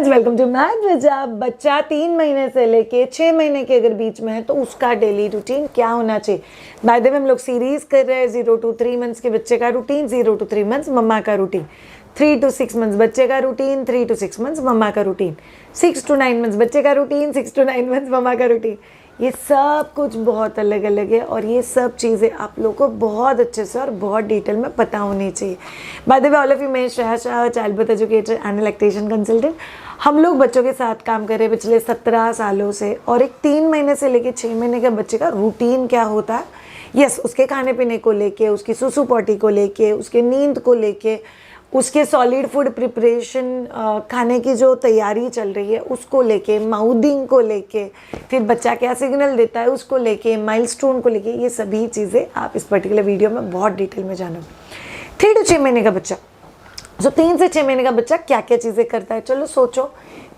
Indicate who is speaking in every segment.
Speaker 1: Welcome to math विजय। बच्चा 3 महीने से लेके 6 महीने के अगर बीच में है तो उसका डेली रूटीन क्या होना चाहिए। बाय द वे हम लोग सीरीज कर रहे हैं 0 to 3 मंथ्स के बच्चे का रूटीन, 0 to 3 मंथ्स मम्मा का रूटीन, 3 to 6 मंथ्स बच्चे का रूटीन, 3 to 6 मंथ्स मम्मा का रूटीन, 6 to 9 मंथ्स बच्चे का रूटीन, 6 to 9 मंथ्स मम्मा का रूटीन। ये सब कुछ बहुत अलग अलग है और ये सब चीज़ें आप लोगों को बहुत अच्छे से और बहुत डिटेल में पता होनी चाहिए। By the way all of you, मैं Shreya Shah, child birth educator and lactation consultant. हम लोग बच्चों के साथ काम कर रहे हैं पिछले 17 सालों से और एक 3 महीने से लेके 6 महीने के बच्चे का रूटीन क्या होता है, यस, उसके खाने पीने को लेके, उसकी सुसु पॉटी को लेके, उसके नींद को लेके, उसके सॉलिड फूड प्रिपरेशन, खाने की जो तैयारी चल रही है उसको लेके, माउदिंग को लेके, फिर बच्चा क्या सिग्नल देता है उसको लेके, माइलस्टोन को लेके, ये सभी चीज़ें आप इस पर्टिकुलर वीडियो में बहुत डिटेल में जानो। 3 to 6 महीने का बच्चा, 3 से 6 महीने का बच्चा क्या क्या चीज़ें करता है, चलो सोचो।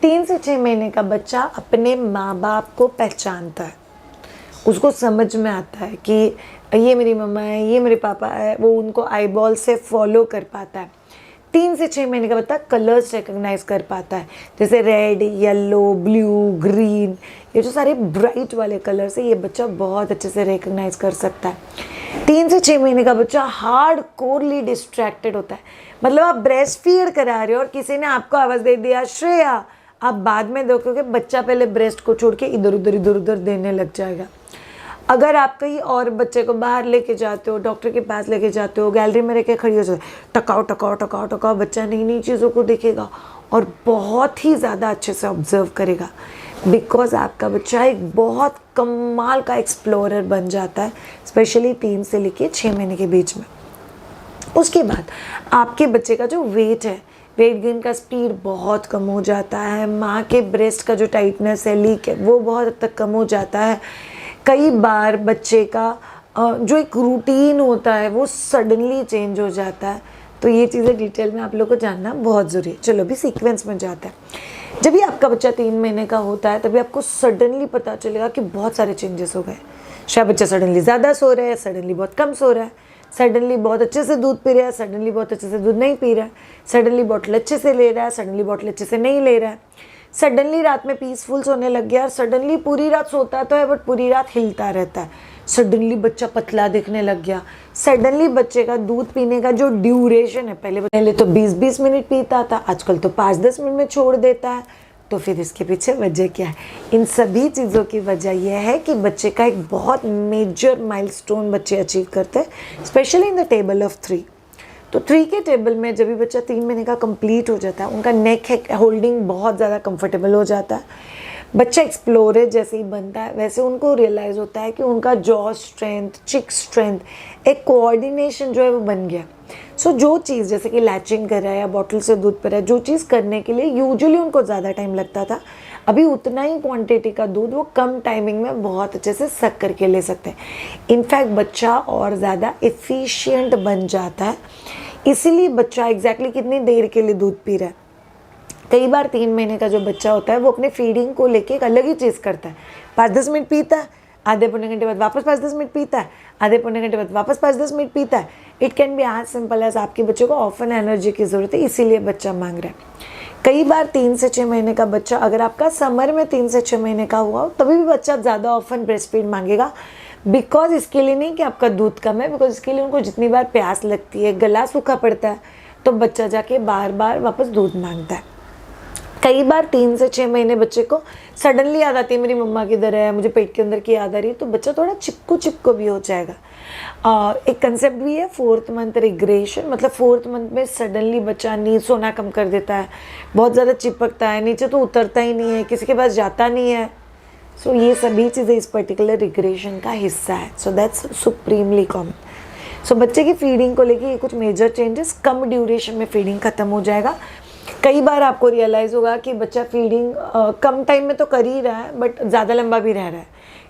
Speaker 1: 3 से 6 महीने का बच्चा अपने माँ बाप को पहचानता है, उसको समझ में आता है कि ये मेरी मम्मा है, ये मेरे पापा है, वो उनको आईबॉल से फॉलो कर पाता है। 3 से 6 महीने का बच्चा कलर्स रिकग्नाइज कर पाता है, जैसे रेड, येलो, ब्लू, ग्रीन, ये जो सारे ब्राइट वाले कलर्स है ये बच्चा बहुत अच्छे से रिकग्नाइज कर सकता है। 3 से 6 महीने का बच्चा हार्ड कोरली डिस्ट्रैक्टेड होता है, मतलब आप ब्रेस्ट फीड करा रहे हो और किसी ने आपको आवाज़ दे दिया श्रेया, आप बाद में देखोगे बच्चा पहले ब्रेस्ट को छोड़ के इधर उधर देने लग जाएगा। अगर आप कहीं और बच्चे को बाहर लेके जाते हो, डॉक्टर के पास लेके जाते हो, गैलरी में लेके खड़ी हो जाते, टकाओ टकाओ टकाओ टकाओ, बच्चा नई नई चीज़ों को देखेगा और बहुत ही ज़्यादा अच्छे से ऑब्जर्व करेगा, बिकॉज आपका बच्चा एक बहुत कमाल का एक्सप्लोरर बन जाता है, स्पेशली 3 से लेके 6 महीने के बीच में। उसके बाद आपके बच्चे का जो वेट है, वेट गेन का स्पीड बहुत कम हो जाता है, माँ के ब्रेस्ट का जो टाइटनेस है, लीक है, वो बहुत हद तक कम हो जाता है। कई बार बच्चे का जो एक रूटीन होता है वो सडनली चेंज हो जाता है, तो ये चीज़ें डिटेल में आप लोग को जानना बहुत ज़रूरी है। चलो अभी सीक्वेंस में जाता है। जब भी आपका बच्चा 3 महीने का होता है तभी आपको सडनली पता चलेगा कि बहुत सारे चेंजेस हो गए। शायद बच्चा सडनली ज़्यादा सो रहा है, सडनली बहुत कम सो रहा है, सडनली बहुत अच्छे से दूध पी रहा है, सडनली बहुत अच्छे से दूध नहीं पी रहा है, सडनली बॉटल अच्छे से ले रहा है, सडनली बॉटल अच्छे से नहीं ले रहा है, सडनली रात में पीसफुल सोने लग गया, सडनली पूरी रात सोता तो है बट पूरी रात हिलता रहता है, सडनली बच्चा पतला दिखने लग गया, सडनली बच्चे का दूध पीने का जो ड्यूरेशन है, पहले तो 20-20 मिनट पीता था, आजकल तो 5-10 मिनट में छोड़ देता है। तो फिर इसके पीछे वजह क्या है? इन सभी चीज़ों की वजह यह है कि बच्चे का एक बहुत मेजर माइलस्टोन बच्चे अचीव करते हैं, specially in the table of 3। तो 3 के टेबल में जब भी बच्चा 3 महीने का कंप्लीट हो जाता है, उनका नेक है होल्डिंग बहुत ज़्यादा कंफर्टेबल हो जाता है, बच्चा एक्सप्लोरर जैसे ही बनता है वैसे उनको रियलाइज़ होता है कि उनका जॉ स्ट्रेंथ, चिक स्ट्रेंथ, एक कोऑर्डिनेशन जो है वो बन गया। सो जो चीज़ जैसे कि लैचिंग कर रहा है या बॉटल से दूध पी रहा है, जो चीज़ करने के लिए यूजुअली उनको ज़्यादा टाइम लगता था, अभी उतना ही क्वांटिटी का दूध वो कम टाइमिंग में बहुत अच्छे से सक करके ले सकते हैं। इनफैक्ट बच्चा और ज़्यादा एफिशिएंट बन जाता है, इसीलिए बच्चा एग्जैक्टली कितनी देर के लिए दूध पी रहा है। कई बार 3 महीने का जो बच्चा होता है वो अपने फीडिंग को लेके एक अलग ही चीज़ करता है, 5-10 मिनट पीता है, आधे पौने घंटे बाद वापस 5-10 मिनट पीता है, आधे पौने घंटे बाद वापस 5-10 मिनट पीता है। It can be as simple as आपके बच्चे को ऑफन एनर्जी की ज़रूरत है, इसीलिए बच्चा मांग रहा है। कई बार 3 से 6 महीने का बच्चा, अगर आपका समर में 3 से 6 महीने का हुआ हो तभी भी बच्चा ज़्यादा ऑफन ब्रेस्ट फीड मांगेगा, बिकॉज इसके लिए नहीं कि आपका दूध कम है, बिकॉज इसके लिए उनको जितनी बार प्यास लगती है, गला सूखा पड़ता है, तो बच्चा जाके बार बार वापस दूध मांगता है। कई बार 3 से 6 महीने बच्चे को सडनली याद आती है मेरी मम्मा किधर है, मुझे पेट के अंदर की याद आ रही है, तो बच्चा थोड़ा चिपको भी हो जाएगा। एक कंसेप्ट भी है 4th मंथ रिग्रेशन, मतलब 4th मंथ में सडनली बच्चा नींद सोना कम कर देता है, बहुत ज़्यादा चिपकता है, नीचे तो उतरता ही नहीं है, किसी के पास जाता नहीं है। सो ये सभी चीज़ें इस पर्टिकुलर रिग्रेशन का हिस्सा है। So that's supremely common. So बच्चे की फीडिंग को लेके ये कुछ मेजर चेंजेस, कम ड्यूरेशन में फीडिंग ख़त्म हो जाएगा। कई बार आपको रियलाइज़ होगा कि बच्चा फीडिंग कम टाइम में तो कर ही रहा है बट ज़्यादा लंबा भी रह रहा है,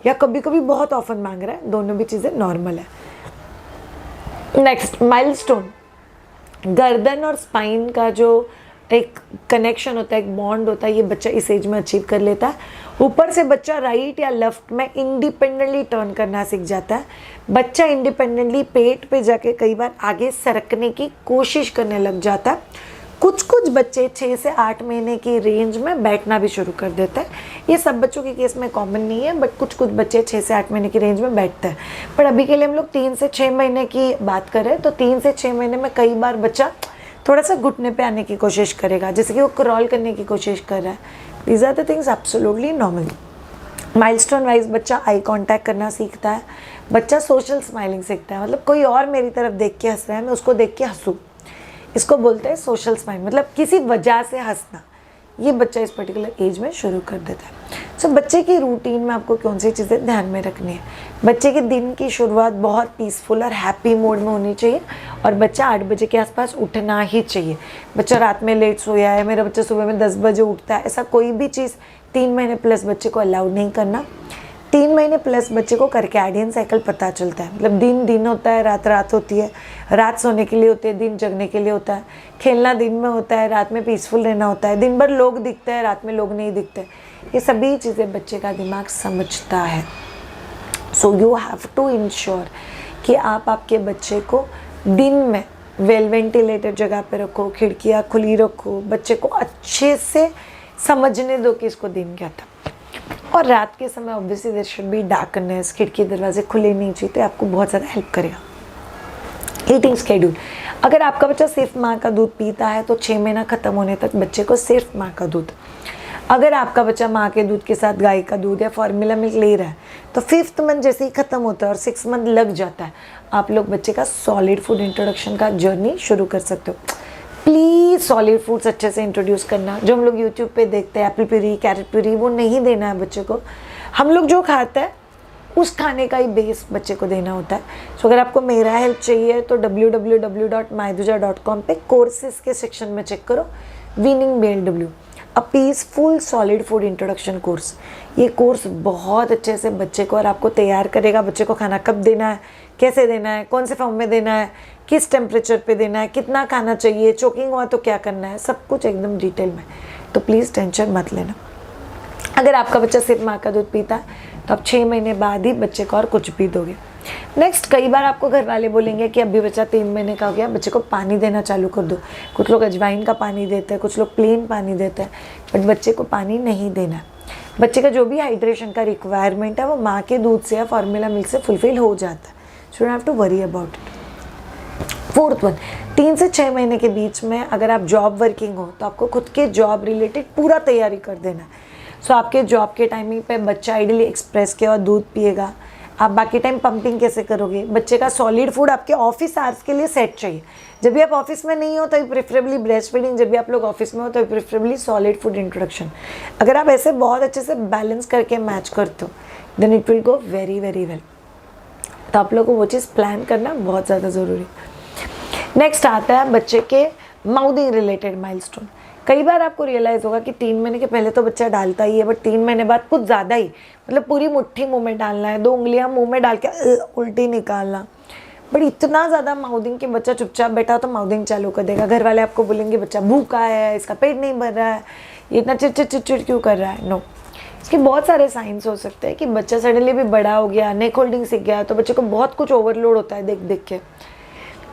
Speaker 1: या कभी कभी बहुत ऑफन मांग रहा है, दोनों भी चीज़ें नॉर्मल है। नेक्स्ट माइलस्टोन, गर्दन और स्पाइन का जो एक कनेक्शन होता है, एक बॉन्ड होता है, ये बच्चा इस एज में अचीव कर लेता है। ऊपर से बच्चा राइट या लेफ्ट में इंडिपेंडेंटली टर्न करना सीख जाता है। बच्चा इंडिपेंडेंटली पेट पे जाके कई बार आगे सरकने की कोशिश करने लग जाता है। कुछ कुछ बच्चे 6 से 8 महीने की रेंज में बैठना भी शुरू कर देते हैं। ये सब बच्चों के केस में कॉमन नहीं है, बट कुछ कुछ बच्चे 6 से 8 महीने की रेंज में बैठते हैं। पर अभी के लिए हम लोग 3 से 6 महीने की बात करें तो 3 से 6 महीने में कई बार बच्चा थोड़ा सा घुटने पे आने की कोशिश करेगा, जैसे कि वो क्रॉल करने की कोशिश कर रहा है। These are the things absolutely normal. Milestone wise बच्चा आई कांटेक्ट करना सीखता है, बच्चा सोशल स्माइलिंग सीखता है, मतलब कोई और मेरी तरफ देख के हंस रहा है, मैं उसको देख के हंसूँ, इसको बोलते हैं सोशल स्माइल, मतलब किसी वजह से हंसना। ये बच्चा इस पर्टिकुलर एज में शुरू कर देता है। सो बच्चे की रूटीन में आपको कौन सी चीज़ें ध्यान में रखनी है। बच्चे के दिन की शुरुआत बहुत पीसफुल और हैप्पी मोड में होनी चाहिए और बच्चा 8 बजे के आसपास उठना ही चाहिए। बच्चा रात में लेट सोया है, मेरा बच्चा सुबह में 10 बजे उठता है, ऐसा कोई भी चीज़ 3 महीने प्लस बच्चे को अलाउड नहीं करना। 3 महीने प्लस बच्चे को सर्कैडियन साइकिल पता चलता है, मतलब दिन दिन होता है, रात रात होती है, रात सोने के लिए होती है, दिन जगने के लिए होता है, खेलना दिन में होता है, रात में पीसफुल रहना होता है, दिन भर लोग दिखते हैं, रात में लोग नहीं दिखते। ये सभी चीज़ें बच्चे का दिमाग समझता है। So you have to ensure कि आप आपके बच्चे को दिन में वेल वेंटिलेटेड जगह पे रखो, खिड़कियाँ खुली रखो, बच्चे को अच्छे से समझने दो कि इसको दिन क्या था। और रात के समय obviously there should be darkness, खिड़की दरवाजे खुले नहीं चाहिए, आपको बहुत ज़्यादा हेल्प करेगा। ईटिंग स्केड्यूल, अगर आपका बच्चा सिर्फ माँ का दूध पीता है तो 6 महीना ख़त्म होने तक बच्चे को सिर्फ माँ का दूध। अगर आपका बच्चा माँ के दूध के साथ गाय का दूध या फॉर्मूला मिल्क ले रहा है तो 5th मंथ जैसे ही ख़त्म होता है और 6 मंथ लग जाता है, आप लोग बच्चे का सॉलिड फूड इंट्रोडक्शन का जर्नी शुरू कर सकते हो। प्लीज़ सॉलिड फूड्स अच्छे से इंट्रोड्यूस करना। जो हम लोग यूट्यूब पे देखते हैं एप्पल प्यूरी, कैरेट प्यूरी, वो नहीं देना है बच्चे को। हम लोग जो खाते हैं उस खाने का ही बेस बच्चे को देना होता है। सो अगर आपको मेरा हेल्प चाहिए तो www.myduja.com पे कोर्सेज के सेक्शन में चेक करो, winning BLW a peaceful solid food introduction course. ये कोर्स बहुत अच्छे से बच्चे को और आपको तैयार करेगा, बच्चे को खाना कब देना है, कैसे देना है, कौन से फॉर्म में देना है, किस टेम्परेचर पे देना है, कितना खाना चाहिए, चोकिंग हुआ तो क्या करना है, सब कुछ एकदम डिटेल में। तो प्लीज़ टेंशन मत लेना। अगर आपका बच्चा सिर्फ माँ का दूध पीता है तो आप 6 महीने बाद ही बच्चे को और कुछ भी दोगे। नेक्स्ट, कई बार आपको घर वाले बोलेंगे कि अभी बच्चा 3 महीने का हो गया, बच्चे को पानी देना चालू कर दो। कुछ लोग अजवाइन का पानी देते हैं, कुछ लोग प्लेन पानी देते हैं, बट बच्चे को पानी नहीं देना। बच्चे का जो भी हाइड्रेशन का रिक्वायरमेंट है वो माँ के दूध से या फॉर्मूला मिल्क से फुलफिल हो जाता है। So you have to worry about it. 4th one, 3 से 6 महीने के बीच में अगर आप जॉब वर्किंग हो तो आपको खुद के जॉब रिलेटेड पूरा तैयारी कर देना है। सो आपके जॉब के टाइमिंग पे बच्चा आइडियली एक्सप्रेस के और दूध पिएगा। आप बाकी टाइम पंपिंग कैसे करोगे? बच्चे का सॉलिड फूड आपके ऑफिस आवर्स के लिए सेट चाहिए। जब भी आप ऑफिस में नहीं हो तो प्रेफरेबली ब्रेस्ट फीडिंग, जब भी आप लोग ऑफिस में हो तो प्रेफरेबली सॉलिड फूड इंट्रोडक्शन। अगर आप ऐसे बहुत अच्छे से बैलेंस करके मैच करते हो then it will go very very well. तो आप लोगों को वो चीज़ प्लान करना बहुत ज़्यादा ज़रूरी है। नेक्स्ट आता है बच्चे के माउथिंग रिलेटेड माइलस्टोन। कई बार आपको रियलाइज़ होगा कि 3 महीने के पहले तो बच्चा डालता ही है, बट 3 महीने बाद कुछ ज़्यादा ही, मतलब पूरी मुट्ठी मुंह में डालना है, 2 उंगलियां मुंह में डाल के उल्टी निकालना, बट इतना ज़्यादा माउथिंग कि बच्चा चुपचाप बैठा तो माउथिंग चालू कर देगा। घर वाले आपको बोलेंगे बच्चा भूखा है, इसका पेट नहीं भर रहा है, ये इतना चिड़चिड़ क्यों कर रहा है। नो, इसके बहुत सारे साइंस हो सकते हैं कि बच्चा सडनली भी बड़ा हो गया, नेक होल्डिंग सीख गया, तो बच्चे को बहुत कुछ ओवरलोड होता है देख देख के।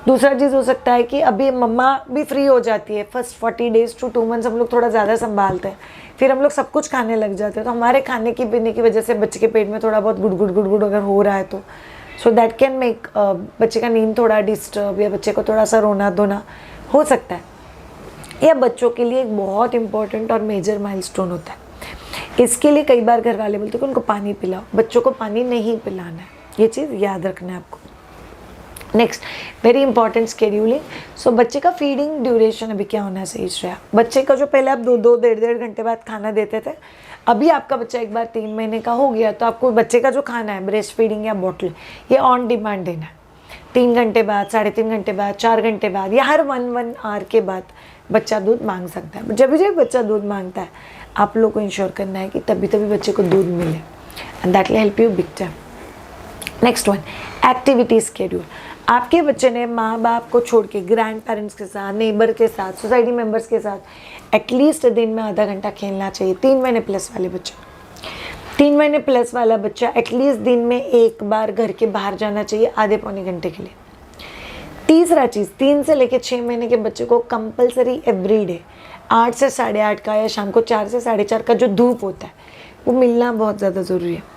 Speaker 1: दूसरा चीज़ हो सकता है कि अभी मम्मा भी फ्री हो जाती है, फर्स्ट 40 days to 2 months हम लोग थोड़ा ज़्यादा संभालते हैं, फिर हम लोग सब कुछ खाने लग जाते हैं, तो हमारे खाने की पीने की वजह से बच्चे के पेट में थोड़ा बहुत गुड़ अगर हो रहा है तो सो दैट कैन मेक बच्चे का नींद थोड़ा डिस्टर्ब या बच्चे को थोड़ा सा रोना धोना हो सकता है। यह बच्चों के लिए एक बहुत इंपॉर्टेंट और मेजर माइलस्टोन होता है। इसके लिए कई बार घर वाले बोलते हैं कि उनको पानी पिलाओ, बच्चों को पानी नहीं पिलाना है, ये चीज़ याद रखना है आपको। Next, very important scheduling. So बच्चे का फीडिंग ड्यूरेशन अभी क्या होना चाहिए श्रेया? बच्चे का जो पहले आप 2-2 डेढ़ घंटे बाद खाना देते थे, अभी आपका बच्चा एक बार 3 महीने का हो गया तो आपको बच्चे का जो खाना है ब्रेस्ट फीडिंग या बॉटल, ये ऑन डिमांड देना है। 3 घंटे बाद, 3.5 घंटे बाद, 4 घंटे बाद या हर 1 आवर के बाद बच्चा दूध मांग सकता है। जब भी बच्चा दूध मांगता है आप लोग को इंश्योर करना है कि तभी बच्चे को दूध मिले, and that will help you big time. Next one, activity schedule. आपके बच्चे ने माँ बाप को छोड़ के ग्रैंड पेरेंट्स के साथ, नेबर के साथ, सोसाइटी मेंबर्स के साथ एटलीस्ट दिन में आधा घंटा खेलना चाहिए। 3 महीने प्लस वाले बच्चे, 3 महीने प्लस वाला बच्चा एटलीस्ट दिन में एक बार घर के बाहर जाना चाहिए आधे पौने घंटे के लिए। तीसरा चीज़, 3 से लेके 6 महीने के बच्चे को कंपलसरी एवरीडे 8 से 8:30 का या शाम को 4 से 4:30 का जो धूप होता है वो मिलना बहुत ज़्यादा ज़रूरी है।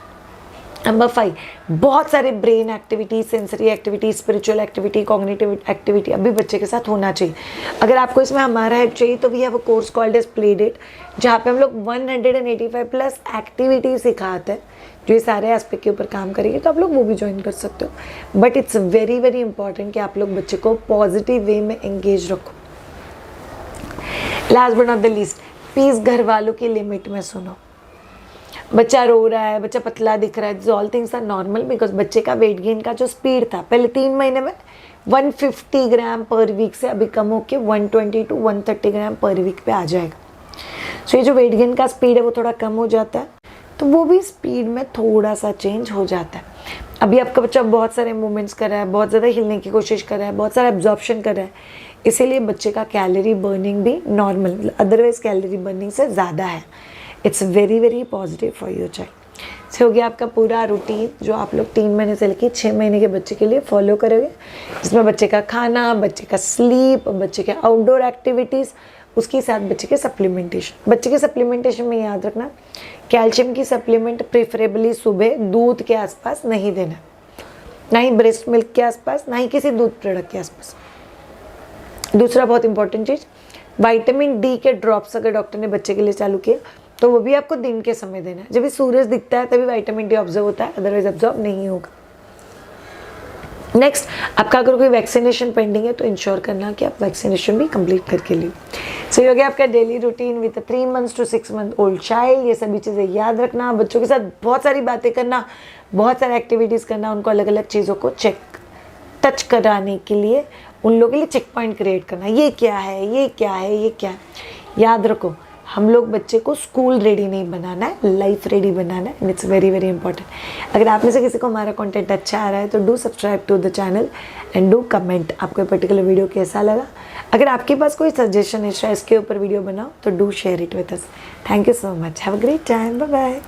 Speaker 1: नंबर 5, बहुत सारे brain activity, sensory activity, spiritual activity, cognitive activity अभी बच्चे के साथ होना चाहिए। अगर आपको इसमें हमारा हेल्प चाहिए तो we have a course called age play date, जहाँ पे हम लोग 185 प्लस एक्टिविटी सिखाते हैं जो ये सारे एस्पेक्ट के ऊपर काम करेंगे, तो आप लोग वो भी ज्वाइन कर सकते हो। But it's very very important कि आप लोग बच्चे को पॉजिटिव वे में एंगेज रखो। Last but not the least, please घर वालों की लिमिट में सुनो। बच्चा रो रहा है, बच्चा पतला दिख रहा है, all things are normal, because बच्चे का वेट गेन का जो स्पीड था पहले 3 महीने में 150 ग्राम पर वीक से अभी कम होकर 120 to 130 ग्राम पर वीक पे आ जाएगा। सो ये जो वेट गेन का स्पीड है वो थोड़ा कम हो जाता है, तो वो भी स्पीड में थोड़ा सा चेंज हो जाता है। अभी आपका बच्चा बहुत सारे मूवमेंट्स कर रहा है, बहुत ज़्यादा हिलने की कोशिश कर रहा है, बहुत सारा एब्जॉर्प्शन कर रहा है, इसीलिए बच्चे का कैलोरी बर्निंग भी नॉर्मल, अदरवाइज कैलोरी बर्निंग से ज़्यादा है। It's very very positive for your child. से हो गया आपका पूरा रूटीन जो आप लोग 3 महीने से लेकर 6 महीने के बच्चे के लिए फॉलो करोगे, जिसमें बच्चे का खाना, बच्चे का स्लीप, बच्चे के आउटडोर एक्टिविटीज़, उसके साथ बच्चे के सप्लीमेंटेशन। बच्चे के सप्लीमेंटेशन में याद रखना, कैल्शियम की सप्लीमेंट प्रेफरेबली सुबह दूध के आसपास नहीं देना, ना ही ब्रेस्ट मिल्क के आसपास, ना ही किसी दूध प्रोडक्ट के आसपास। दूसरा बहुत इंपॉर्टेंट चीज़, विटामिन डी के ड्रॉप्स अगर डॉक्टर ने बच्चे के लिए चालू किया तो वो भी आपको दिन के समय देना है। जब भी सूरज दिखता है तभी विटामिन डी ऑब्जर्व होता है, अदरवाइज ऑब्जर्व नहीं होगा। नेक्स्ट, आपका अगर कोई वैक्सीनेशन पेंडिंग है तो इंश्योर करना कि आप वैक्सीनेशन भी कंप्लीट करके लीजिए। सो ये हो गया आपका daily routine with 3 months to 6 month old child. ये सभी चीज़ें याद रखना, बच्चों के साथ बहुत सारी बातें करना, बहुत सारी एक्टिविटीज़ करना, उनको अलग अलग चीज़ों को टच कराने के लिए उन लोगों के लिए चेक पॉइंट क्रिएट करना, ये क्या है, ये क्या है, ये क्या है। याद रखो, हम लोग बच्चे को स्कूल रेडी नहीं बनाना है, लाइफ रेडी बनाना है, and it's very very important. अगर आप में से किसी को हमारा कंटेंट अच्छा आ रहा है तो do subscribe to the channel and do comment आपको ये पर्टिकुलर वीडियो कैसा लगा। अगर आपके पास कोई सजेशन है इसके ऊपर वीडियो बनाओ तो do share it with us. Thank you so much, have a great time, bye bye.